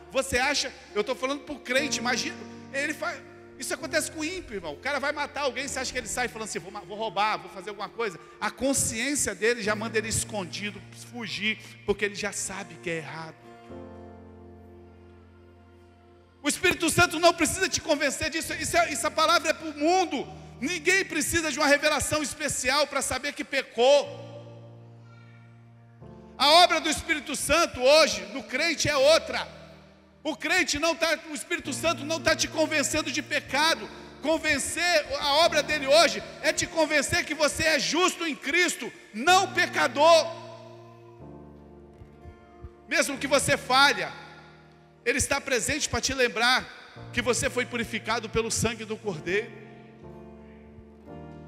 Você acha, eu estou falando para o crente, imagina, ele faz, isso acontece com o ímpio, irmão. O cara vai matar alguém, você acha que ele sai falando assim: vou roubar, vou fazer alguma coisa? A consciência dele já manda ele escondido, fugir, porque ele já sabe que é errado. O Espírito Santo não precisa te convencer disso, essa palavra é para o mundo. Ninguém precisa de uma revelação especial para saber que pecou. A obra do Espírito Santo hoje, no crente, é outra. O crente não está, o Espírito Santo não está te convencendo de pecado. Convencer, a obra dele hoje é te convencer que você é justo em Cristo, não pecador. Mesmo que você falha, Ele está presente para te lembrar que você foi purificado pelo sangue do Cordeiro.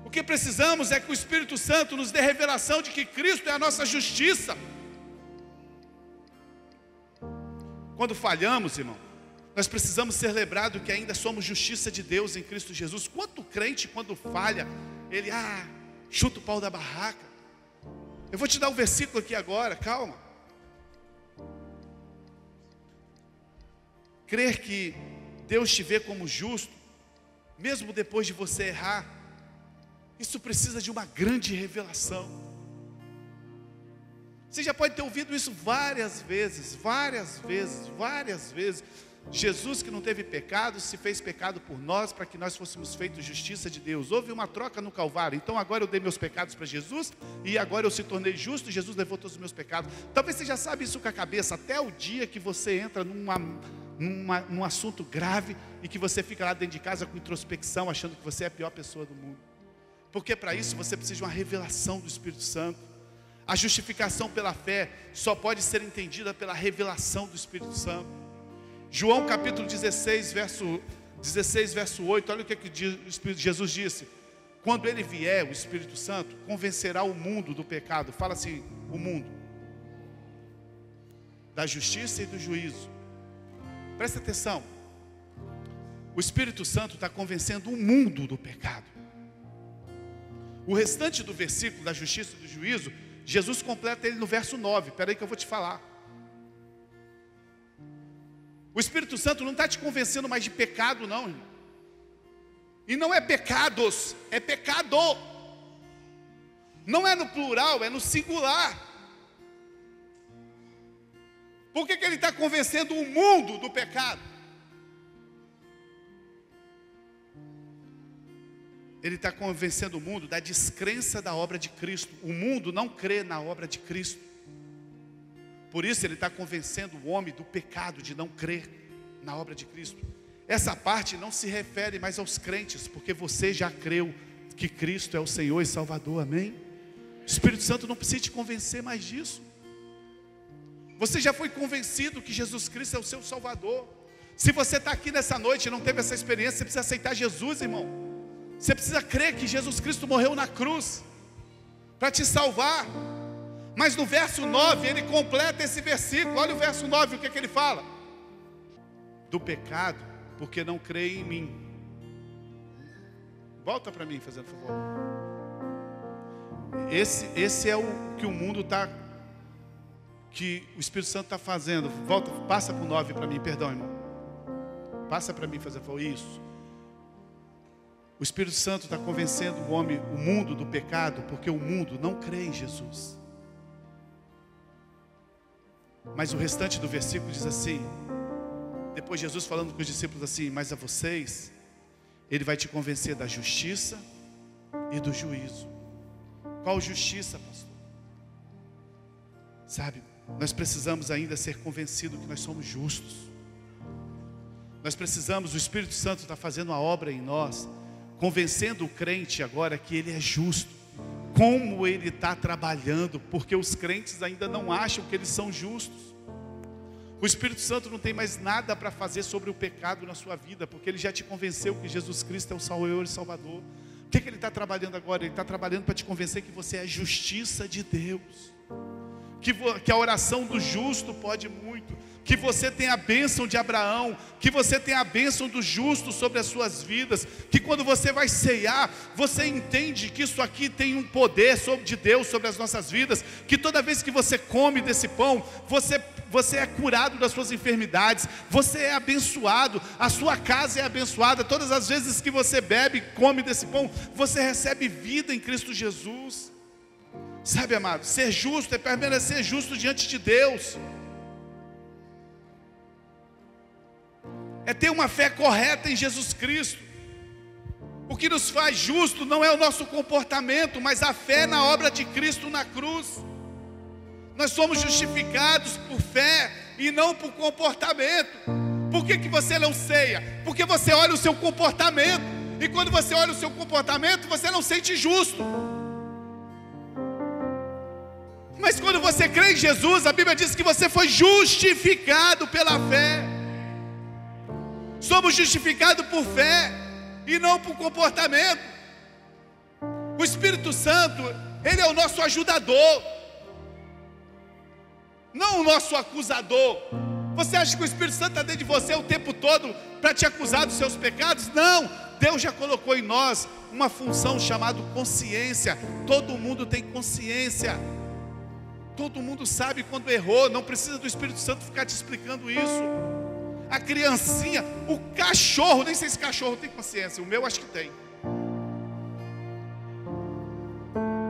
O que precisamos é que o Espírito Santo nos dê revelação de que Cristo é a nossa justiça. Quando falhamos, irmão, nós precisamos ser lembrados que ainda somos justiça de Deus em Cristo Jesus. Quanto crente, quando falha, ele chuta o pau da barraca. Eu vou te dar um versículo aqui agora, calma. Crer que Deus te vê como justo, mesmo depois de você errar, isso precisa de uma grande revelação. Você já pode ter ouvido isso várias vezes. Jesus, que não teve pecado, se fez pecado por nós, para que nós fôssemos feitos justiça de Deus. Houve uma troca no Calvário. Então agora eu dei meus pecados para Jesus, e agora eu se tornei justo, e Jesus levou todos os meus pecados. Talvez você já sabe isso com a cabeça, até o dia que você entra num assunto grave, e que você fica lá dentro de casa com introspecção, achando que você é a pior pessoa do mundo. Porque para isso você precisa de uma revelação do Espírito Santo. A justificação pela fé só pode ser entendida pela revelação do Espírito Santo. João capítulo 16, verso 8, olha o que Jesus disse: quando ele vier, o Espírito Santo convencerá o mundo do pecado. Fala assim, o mundo, da justiça e do juízo. Presta atenção, o Espírito Santo está convencendo o mundo do pecado. O restante do versículo da justiça e do juízo, Jesus completa ele no verso 9, espera aí que eu vou te falar. O Espírito Santo não está te convencendo mais de pecado, não, irmão. E não é pecados, é pecado. Não é no plural, é no singular. Por que ele está convencendo o mundo do pecado? Ele está convencendo o mundo da descrença da obra de Cristo. O mundo não crê na obra de Cristo. Por isso ele está convencendo o homem do pecado, de não crer na obra de Cristo. Essa parte não se refere mais aos crentes, porque você já creu que Cristo é o Senhor e Salvador, amém? O Espírito Santo não precisa te convencer mais disso. Você já foi convencido que Jesus Cristo é o seu Salvador. Se você está aqui nessa noite e não teve essa experiência, você precisa aceitar Jesus, irmão. Você precisa crer que Jesus Cristo morreu na cruz para te salvar. Mas no verso 9, ele completa esse versículo. Olha o verso 9, o que ele fala? Do pecado, porque não crê em mim. Volta para mim, fazendo favor. Esse é o que o mundo está, que o Espírito Santo está fazendo. Volta, passa para o 9 para mim, perdão, irmão. Passa para mim, fazendo favor, isso. O Espírito Santo está convencendo o homem, o mundo do pecado, porque o mundo não crê em Jesus. Mas o restante do versículo diz assim, depois Jesus falando com os discípulos assim: mas a vocês, ele vai te convencer da justiça e do juízo. Qual justiça, pastor? Sabe, nós precisamos ainda ser convencidos que nós somos justos. Nós precisamos, o Espírito Santo está fazendo a obra em nós, convencendo o crente agora que ele é justo. Como ele está trabalhando, porque os crentes ainda não acham que eles são justos. O Espírito Santo não tem mais nada para fazer sobre o pecado na sua vida, porque ele já te convenceu que Jesus Cristo é o Senhor e Salvador. O que ele está trabalhando agora? Ele está trabalhando para te convencer que você é justiça de Deus, que a oração do justo pode muito, que você tem a bênção de Abraão, que você tem a bênção do justo sobre as suas vidas, que quando você vai ceiar, você entende que isso aqui tem um poder de Deus sobre as nossas vidas, que toda vez que você come desse pão, você é curado das suas enfermidades, você é abençoado, a sua casa é abençoada. Todas as vezes que você bebe e come desse pão, você recebe vida em Cristo Jesus. Sabe, amado, ser justo é permanecer justo diante de Deus, é ter uma fé correta em Jesus Cristo. O que nos faz justo não é o nosso comportamento, mas a fé na obra de Cristo na cruz. Nós somos justificados por fé e não por comportamento. Por que você não ceia? Porque você olha o seu comportamento, e quando você olha o seu comportamento, você não sente justo. Mas quando você crê em Jesus, a Bíblia diz que você foi justificado pela fé. Somos justificados por fé e não por comportamento. O Espírito Santo, ele é o nosso ajudador, não o nosso acusador. Você acha que o Espírito Santo está dentro de você o tempo todo para te acusar dos seus pecados? Não, Deus já colocou em nós uma função chamada consciência. Todo mundo tem consciência, todo mundo sabe quando errou. Não precisa do Espírito Santo ficar te explicando isso. A criancinha, o cachorro, nem sei se cachorro tem consciência, o meu acho que tem.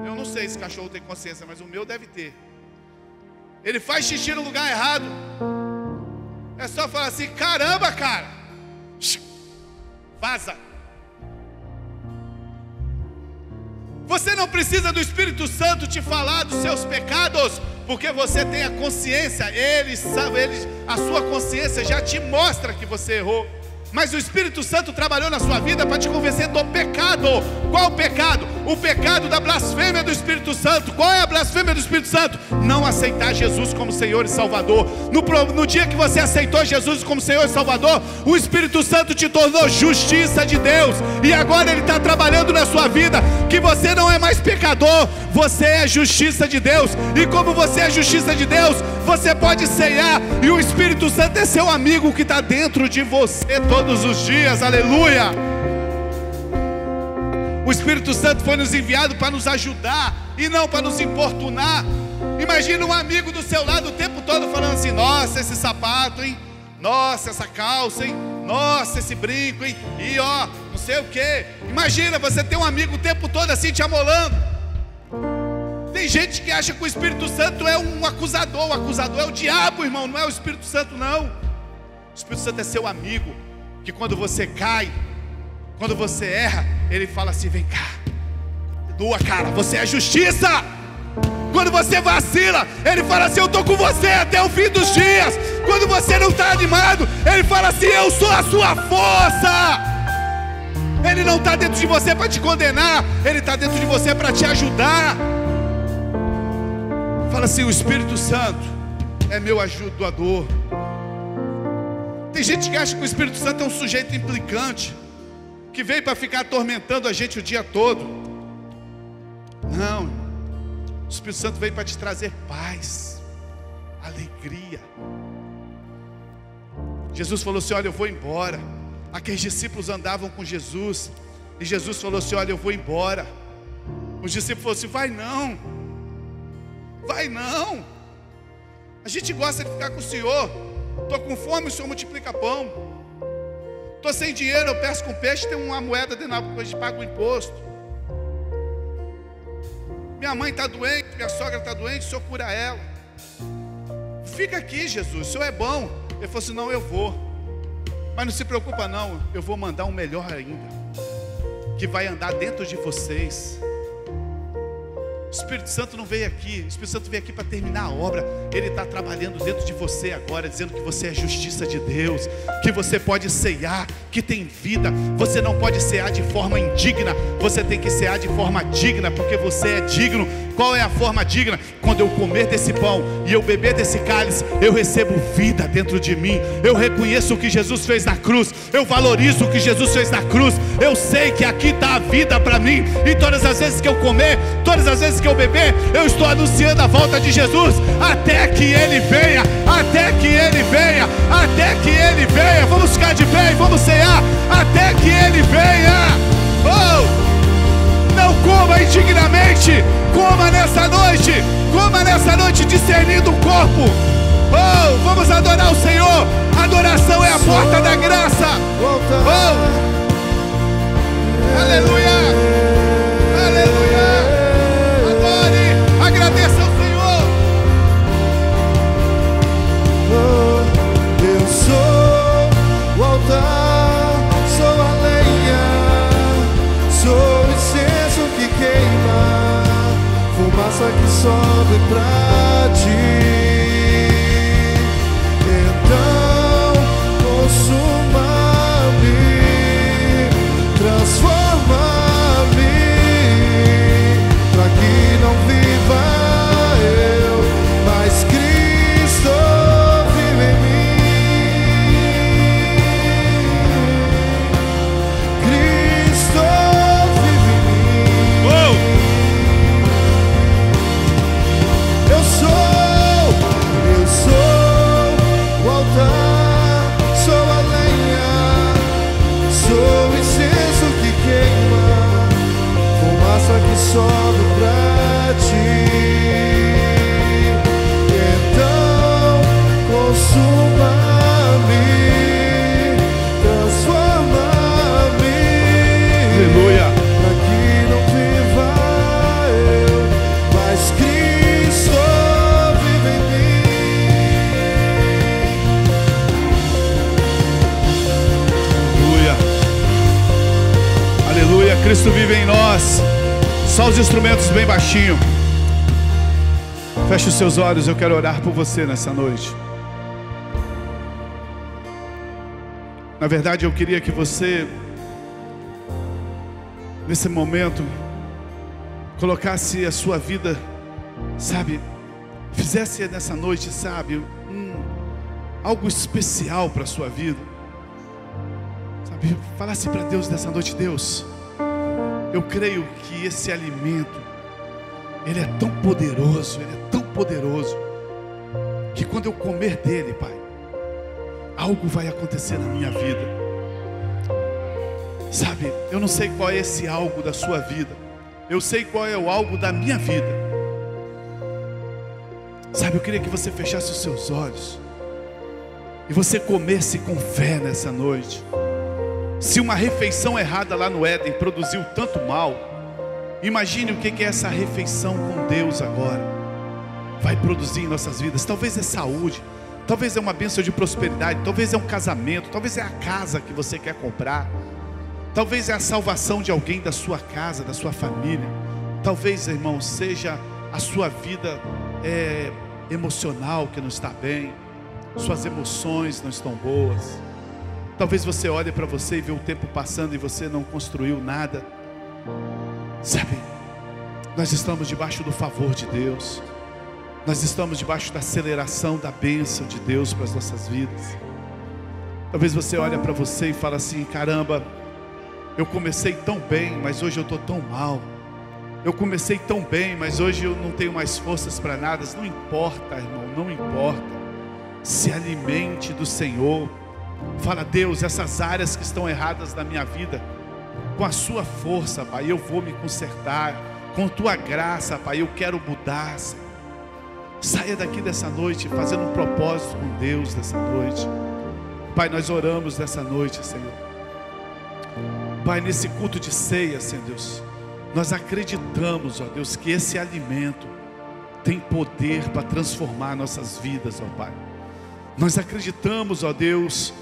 Eu não sei se cachorro tem consciência, mas o meu deve ter. ele faz xixi no lugar errado, é só falar assim: caramba, cara, vaza. Você não precisa do Espírito Santo te falar dos seus pecados, porque você tem a consciência, ele sabe, a sua consciência já te mostra que você errou. Mas o Espírito Santo trabalhou na sua vida para te convencer do pecado. Qual o pecado? O pecado da blasfêmia do Espírito Santo. Qual é a blasfêmia do Espírito Santo? Não aceitar Jesus como Senhor e Salvador. No dia que você aceitou Jesus como Senhor e Salvador, o Espírito Santo te tornou justiça de Deus. E agora Ele está trabalhando na sua vida, que você não é mais pecador, você é justiça de Deus. E como você é justiça de Deus, você pode ceiar, e o Espírito Santo é seu amigo que está dentro de você todos os dias. Aleluia. O Espírito Santo foi nos enviado para nos ajudar e não para nos importunar. Imagina um amigo do seu lado o tempo todo falando assim: nossa, esse sapato, hein? Nossa, essa calça, hein? Nossa, esse brinco, hein? E ó, não sei o que. Imagina você ter um amigo o tempo todo assim te amolando. Tem gente que acha que o Espírito Santo é um acusador. O acusador é o diabo, irmão, não é o Espírito Santo, não. O Espírito Santo é seu amigo, que quando você cai, quando você erra, ele fala assim: vem cá, continua, cara, você é justiça. Quando você vacila, ele fala assim: eu estou com você até o fim dos dias. Quando você não está animado, ele fala assim: eu sou a sua força. Ele não está dentro de você para te condenar, ele está dentro de você para te ajudar. Fala assim: o Espírito Santo é meu ajudador. Tem gente que acha que o Espírito Santo é um sujeito implicante, que veio para ficar atormentando a gente o dia todo. Não, o Espírito Santo veio para te trazer paz, alegria. Jesus falou assim: olha, eu vou embora. Aqueles discípulos andavam com Jesus, e Jesus falou assim: olha, eu vou embora. Os discípulos falaram assim: vai não, vai não. A gente gosta de ficar com o Senhor. Estou com fome, o Senhor multiplica pão. Estou sem dinheiro, eu peço com peixe, tem uma moeda dentro da boca, a gente paga o imposto. Minha mãe está doente, minha sogra está doente, o Senhor cura ela. Fica aqui, Jesus, o Senhor é bom. Ele falou assim: não, eu vou. Mas não se preocupa não, eu vou mandar um melhor ainda, que vai andar dentro de vocês. O Espírito Santo não veio aqui, o Espírito Santo veio aqui para terminar a obra. Ele está trabalhando dentro de você agora, dizendo que você é justiça de Deus, que você pode ceiar, que tem vida. Você não pode cear de forma indigna, você tem que cear de forma digna, porque você é digno. Qual é a forma digna? Quando eu comer desse pão e eu beber desse cálice, eu recebo vida dentro de mim. Eu reconheço o que Jesus fez na cruz, eu valorizo o que Jesus fez na cruz. Eu sei que aqui está a vida para mim, e todas as vezes que eu comer, todas as vezes que eu beber, eu estou anunciando a volta de Jesus, até que Ele venha, até que Ele venha, até que Ele venha. Vamos ficar de pé e vamos cear, até que Ele venha. Oh! Não coma indignamente, coma nessa noite discernindo o corpo. Oh, vamos adorar o Senhor. Adoração é a porta da graça. Oh, aleluia, aleluia. Adore, agradeça ao Senhor. Eu sou o altar, sou a lenha, sou o incenso que queima, fumaça que sobe pra ti. Então consuma-me, transforma-me, pra que não viva eu, mas Cristo vive em mim. Cristo vive em mim. Oh! Eu sou vive em nós. Só os instrumentos bem baixinho. Feche os seus olhos, eu quero orar por você nessa noite. Na verdade, eu queria que você, nesse momento, colocasse a sua vida, sabe, fizesse nessa noite, sabe, algo especial para a sua vida, sabe, falasse para Deus nessa noite: Deus, eu creio que esse alimento, ele é tão poderoso, que quando eu comer dele, Pai, algo vai acontecer na minha vida. Sabe, eu não sei qual é esse algo da sua vida, eu sei qual é o algo da minha vida. Sabe, eu queria que você fechasse os seus olhos e você comesse com fé nessa noite. Se uma refeição errada lá no Éden produziu tanto mal, imagine o que é essa refeição com Deus agora vai produzir em nossas vidas. Talvez é saúde, talvez é uma bênção de prosperidade, talvez é um casamento, talvez é a casa que você quer comprar, talvez é a salvação de alguém da sua casa, da sua família. Talvez, irmão, seja a sua vida emocional que não está bem, suas emoções não estão boas. Talvez você olhe para você e vê o tempo passando e você não construiu nada. Sabe, nós estamos debaixo do favor de Deus. Nós estamos debaixo da aceleração da bênção de Deus para as nossas vidas. Talvez você olhe para você e fala assim: caramba, eu comecei tão bem, mas hoje eu estou tão mal. Eu comecei tão bem, mas hoje eu não tenho mais forças para nada. Não importa, irmão, não importa. Se alimente do Senhor. Fala: Deus, essas áreas que estão erradas na minha vida, com a sua força, Pai, eu vou me consertar. Com tua graça, Pai, eu quero mudar, Senhor. Saia daqui dessa noite fazendo um propósito com Deus nessa noite. Pai, nós oramos nessa noite, Senhor. Pai, nesse culto de ceia, Senhor Deus, nós acreditamos, ó Deus, que esse alimento tem poder para transformar nossas vidas, ó Pai. Nós acreditamos, ó Deus,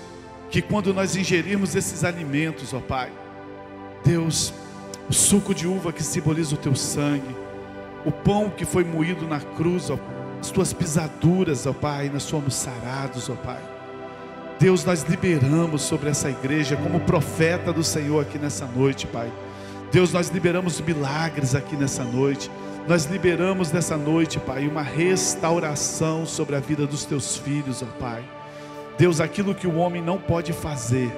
que quando nós ingerirmos esses alimentos, ó Pai, Deus, o suco de uva que simboliza o teu sangue, o pão que foi moído na cruz, ó, as tuas pisaduras, ó Pai, nós somos sarados, ó Pai. Deus, nós liberamos sobre essa igreja como profeta do Senhor aqui nessa noite, Pai. Deus, nós liberamos milagres aqui nessa noite. Nós liberamos nessa noite, Pai, uma restauração sobre a vida dos teus filhos, ó Pai. Deus, aquilo que o homem não pode fazer,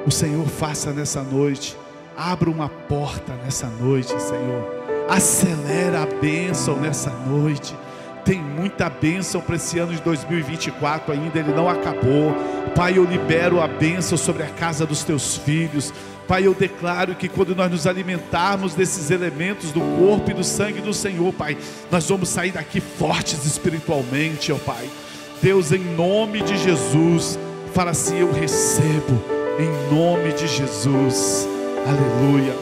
o Senhor faça nessa noite. Abra uma porta nessa noite, Senhor. Acelera a bênção nessa noite. Tem muita bênção para esse ano de 2024 ainda, ele não acabou. Pai, eu libero a bênção sobre a casa dos teus filhos. Pai, eu declaro que quando nós nos alimentarmos desses elementos do corpo e do sangue do Senhor, Pai, nós vamos sair daqui fortes espiritualmente, ó Pai. Deus, em nome de Jesus, fala assim: eu recebo, em nome de Jesus. Aleluia.